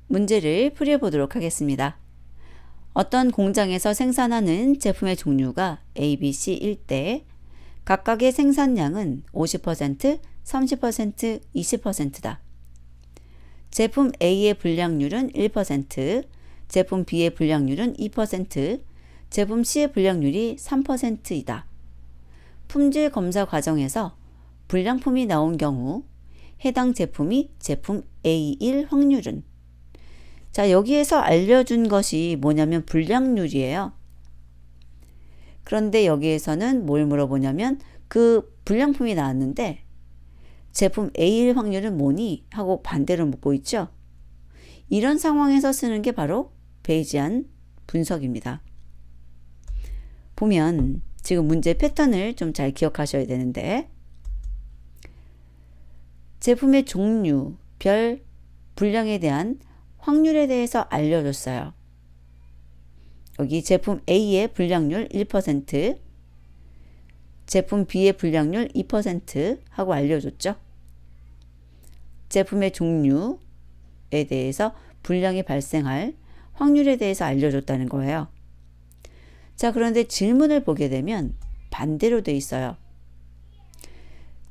문제를 풀이해보도록 하겠습니다. 어떤 공장에서 생산하는 제품의 종류가 A, B, C일 때 각각의 생산량은 50%, 30%, 20%다. 제품 A의 불량률은 1%, 제품 B의 불량률은 2%, 제품 C의 불량률이 3%이다. 품질 검사 과정에서 불량품이 나온 경우 해당 제품이 제품 A일 확률은? 자, 여기에서 알려준 것이 뭐냐면 불량률이에요. 그런데 여기에서는 뭘 물어보냐면 그 불량품이 나왔는데 제품 A일 확률은 뭐니? 하고 반대로 묻고 있죠. 이런 상황에서 쓰는 게 바로 베이지안 분석입니다. 보면 지금 문제 패턴을 좀 잘 기억하셔야 되는데 제품의 종류, 별, 분량에 대한 확률에 대해서 알려줬어요. 여기 제품 A의 불량률 1%, 제품 B의 불량률 2% 하고 알려줬죠. 제품의 종류에 대해서 불량이 발생할 확률에 대해서 알려줬다는 거예요. 자, 그런데 질문을 보게 되면 반대로 돼 있어요.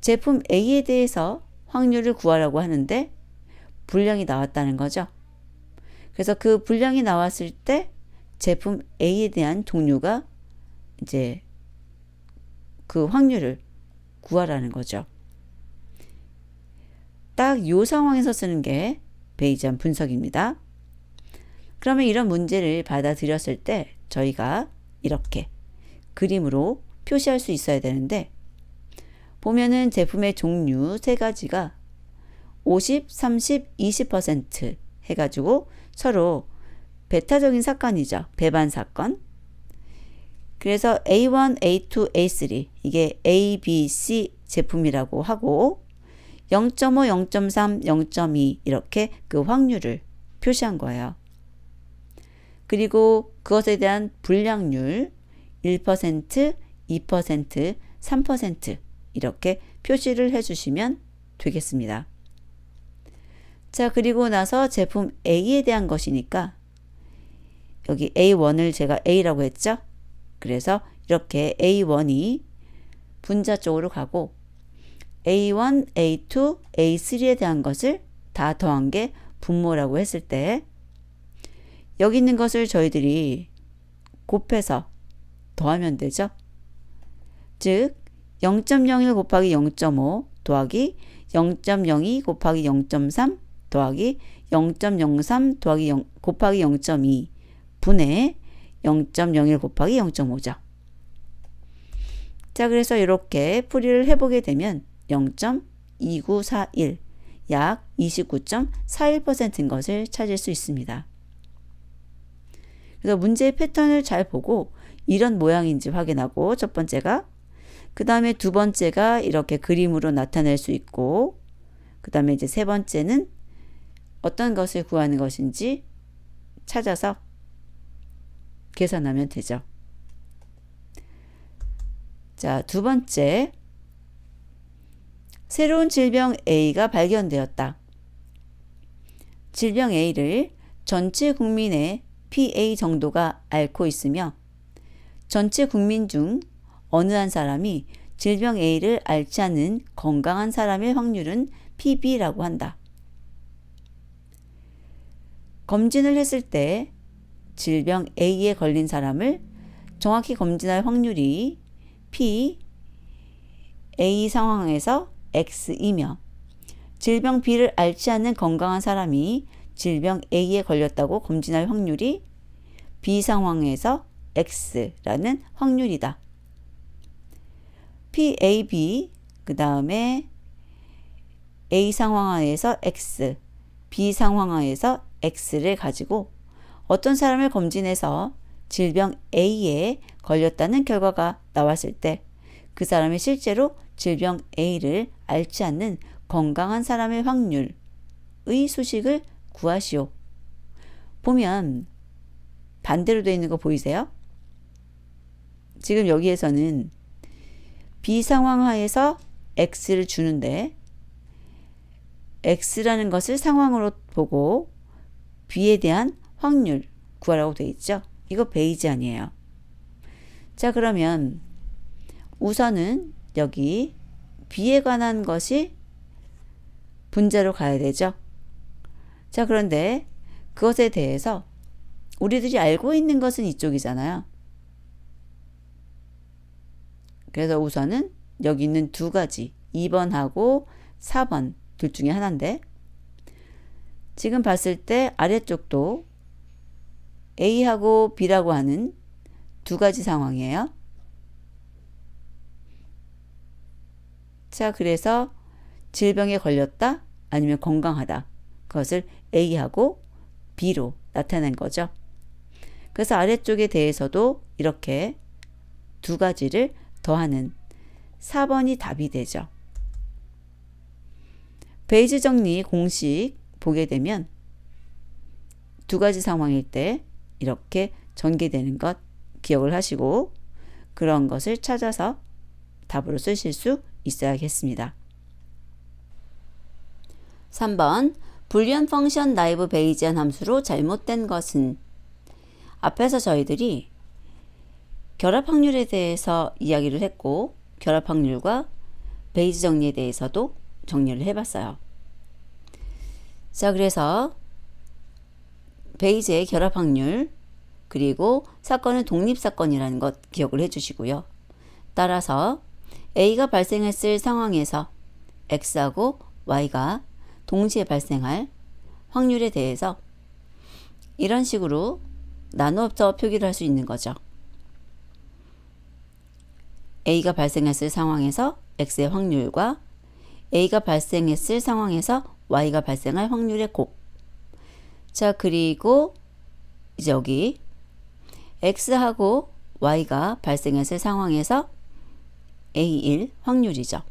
제품 A에 대해서 확률을 구하라고 하는데 불량이 나왔다는 거죠. 그래서 그 불량이 나왔을 때 제품 A에 대한 종류가 이제 그 확률을 구하라는 거죠. 딱 이 상황에서 쓰는 게 베이지안 분석입니다. 그러면 이런 문제를 받아들였을 때 저희가 이렇게 그림으로 표시할 수 있어야 되는데 보면은 제품의 종류 세 가지가 50, 30, 20% 해가지고 서로 배타적인 사건이죠. 배반 사건. 그래서 A1, A2, A3 이게 A, B, C 제품이라고 하고 0.5, 0.3, 0.2 이렇게 그 확률을 표시한 거예요. 그리고 그것에 대한 불량률 1%, 2%, 3% 이렇게 표시를 해주시면 되겠습니다. 자, 그리고 나서 제품 A에 대한 것이니까 여기 A1을 제가 A라고 했죠? 그래서 이렇게 A1이 분자 쪽으로 가고 A1, A2, A3에 대한 것을 다 더한 게 분모라고 했을 때 여기 있는 것을 저희들이 곱해서 더하면 되죠. 즉 0.01 곱하기 0.5 더하기 0.02 곱하기 0.3 더하기 0.03 더하기 0 곱하기 0.2 분의 0.01 곱하기 0.5죠. 자, 그래서 이렇게 풀이를 해보게 되면 0.2941, 약 29.41%인 것을 찾을 수 있습니다. 그래서 문제의 패턴을 잘 보고 이런 모양인지 확인하고 첫 번째가 그 다음에 두 번째가 이렇게 그림으로 나타낼 수 있고 그 다음에 이제 세 번째는 어떤 것을 구하는 것인지 찾아서 계산하면 되죠. 자, 두 번째 새로운 질병 A가 발견되었다. 질병 A를 전체 국민의 PA 정도가 앓고 있으며 전체 국민 중 어느 한 사람이 질병 A를 앓지 않는 건강한 사람의 확률은 PB라고 한다. 검진을 했을 때 질병 A에 걸린 사람을 정확히 검진할 확률이 P A 상황에서 X이며 질병 B를 앓지 않는 건강한 사람이 질병 A에 걸렸다고 검진할 확률이 B 상황에서 X라는 확률이다. PAB 그 다음에 A 상황하에서 X, B 상황하에서 X를 가지고 어떤 사람을 검진해서 질병 A에 걸렸다는 결과가 나왔을 때 그 사람이 실제로 질병 A를 앓지 않는 건강한 사람의 확률의 수식을 구하시오. 보면 반대로 되어 있는 거 보이세요? 지금 여기에서는 B 상황 하에서 X를 주는데 X라는 것을 상황으로 보고 B에 대한 확률 구하라고 되어 있죠. 이거 베이지안이에요. 자, 그러면 우선은 여기 B에 관한 것이 분자로 가야 되죠. 자, 그런데 그것에 대해서 우리들이 알고 있는 것은 이쪽이잖아요. 그래서 우선은 여기 있는 두 가지 2번하고 4번 둘 중에 하나인데 지금 봤을 때 아래쪽도 A하고 B라고 하는 두 가지 상황이에요. 자, 그래서 질병에 걸렸다 아니면 건강하다. 그것을 A하고 B로 나타낸 거죠. 그래서 아래쪽에 대해서도 이렇게 두 가지를 더하는 4번이 답이 되죠. 베이지 정리 공식 보게 되면 두 가지 상황일 때 이렇게 전개되는 것 기억을 하시고 그런 것을 찾아서 답으로 쓰실 수 있어야겠습니다. 3번 불리언 펑션 나이브 베이지안 함수로 잘못된 것은 앞에서 저희들이 결합 확률에 대해서 이야기를 했고 결합 확률과 베이지 정리에 대해서도 정리를 해봤어요. 자, 그래서 베이지의 결합 확률 그리고 사건은 독립사건이라는 것 기억을 해주시고요. 따라서 A가 발생했을 상황에서 X하고 Y가 동시에 발생할 확률에 대해서 이런 식으로 나누어서 표기를 할 수 있는 거죠. A가 발생했을 상황에서 X의 확률과 A가 발생했을 상황에서 Y가 발생할 확률의 곱. 자, 그리고 이제 여기 X하고 Y가 발생했을 상황에서 A1 확률이죠.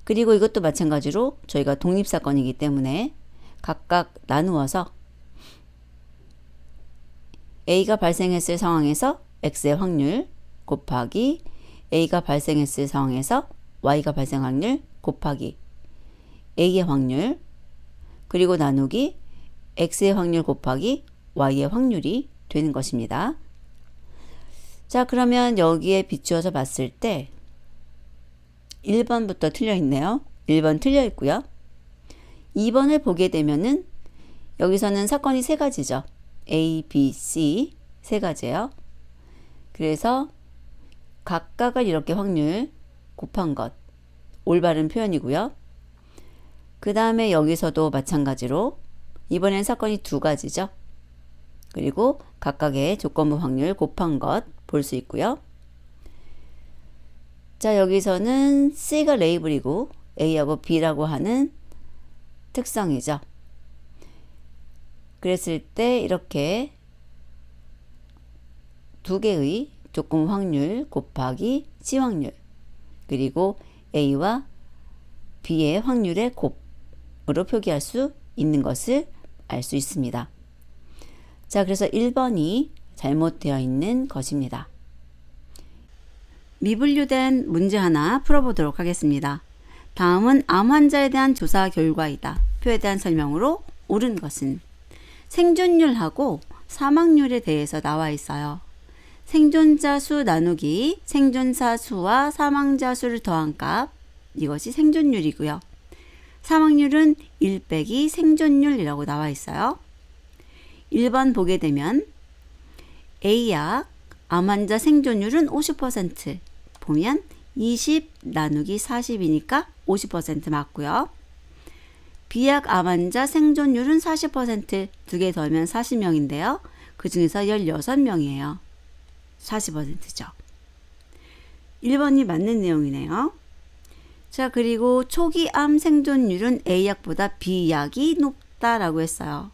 그리고 이것도 마찬가지로 저희가 독립사건이기 때문에 각각 나누어서 A가 발생했을 상황에서 X의 확률 곱하기 A가 발생했을 상황에서 Y가 발생 확률 곱하기 A의 확률 그리고 나누기 X의 확률 곱하기 Y의 확률이 되는 것입니다. 자, 그러면 여기에 비추어서 봤을 때 1번부터 틀려 있네요. 1번 틀려 있고요. 2번을 보게 되면은 여기서는 사건이 세 가지죠. A, B, C 세 가지예요. 그래서 각각을 이렇게 확률 곱한 것 올바른 표현이고요. 그 다음에 여기서도 마찬가지로 이번엔 사건이 두 가지죠. 그리고 각각의 조건부 확률 곱한 것 볼 수 있고요. 자, 여기서는 C가 레이블이고 A하고 B라고 하는 특성이죠. 그랬을 때 이렇게 두 개의 조건 확률 곱하기 C 확률 그리고 A와 B의 확률의 곱으로 표기할 수 있는 것을 알 수 있습니다. 자, 그래서 1번이 잘못되어 있는 것입니다. 미분류된 문제 하나 풀어보도록 하겠습니다. 다음은 암 환자에 대한 조사 결과이다. 표에 대한 설명으로 옳은 것은 생존율하고 사망률에 대해서 나와 있어요. 생존자 수 나누기 생존자 수와 사망자 수를 더한 값, 이것이 생존율이고요. 사망률은 1 빼기 생존율이라고 나와 있어요. 1번 보게 되면 A약 암 환자 생존율은 50%, 보면 20 나누기 40이니까 50% 맞고요. B약 암 환자 생존율은 40%, 두 개 더하면 40명인데요. 그 중에서 16명이에요. 40%죠. 1번이 맞는 내용이네요. 자, 그리고 초기 암 생존율은 A약보다 B약이 높다라고 했어요.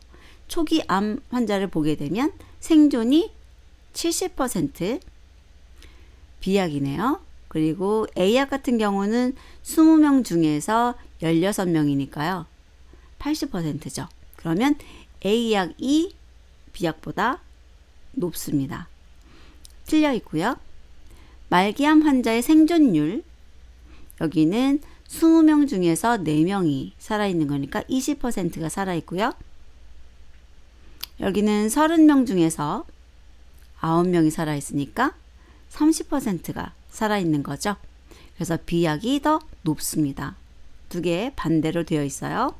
초기 암 환자를 보게 되면 생존이 70% B약이네요. 그리고 A약 같은 경우는 20명 중에서 16명이니까요. 80%죠. 그러면 A약이 B약보다 높습니다. 틀려 있고요. 말기암 환자의 생존율, 여기는 20명 중에서 4명이 살아있는 거니까 20%가 살아있고요. 여기는 30명 중에서 9명이 살아있으니까 30%가 살아있는 거죠. 그래서 B약이 더 높습니다. 두 개 반대로 되어 있어요.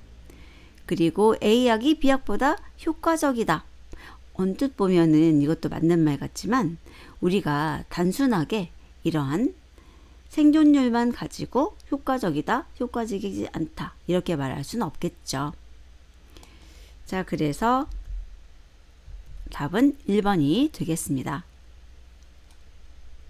그리고 A약이 B약보다 효과적이다. 언뜻 보면은 이것도 맞는 말 같지만 우리가 단순하게 이러한 생존율만 가지고 효과적이다, 효과적이지 않다 이렇게 말할 수는 없겠죠. 자, 그래서 답은 1번이 되겠습니다.